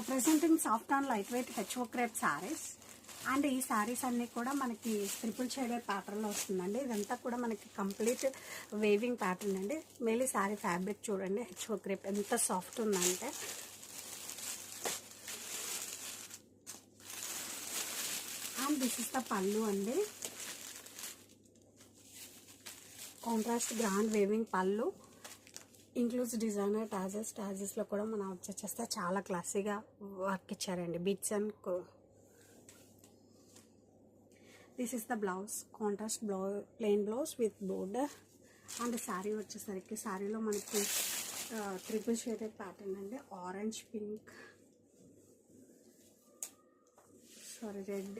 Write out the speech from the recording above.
Presenting soft and light weight HO crepe saris. And ఈ శారీస్ అన్నీ కూడా మనకి ట్రిపుల్ షేడెడ్ ప్యాటర్న్లో వస్తుందండి. ఇదంతా కూడా మనకి కంప్లీట్ వేవింగ్ ప్యాటర్న్ అండి. మేలీ శారీ ఫ్యాబ్రిక్ చూడండి, హెచ్ఓ క్రేప్ ఎంత సాఫ్ట్ ఉందంటే. అండ్ దిస్ ఇస్ ద పళ్ళు అండి. కాంట్రాస్ట్ గ్రాండ్ వేవింగ్ పళ్ళు, ఇంక్లూడ్స్ డిజైనర్ టాజెస్లో కూడా మనం అబ్జర్వ్ చేస్తే చాలా క్లాసీగా వర్క్ ఇచ్చారండి. Bits and this is the blouse, contrast plain blouse with border. And sari వచ్చేసరికి శారీలో మనకి ట్రిపుల్ షేడెడ్ ప్యాటర్న్ అండి. Orange, pink, red,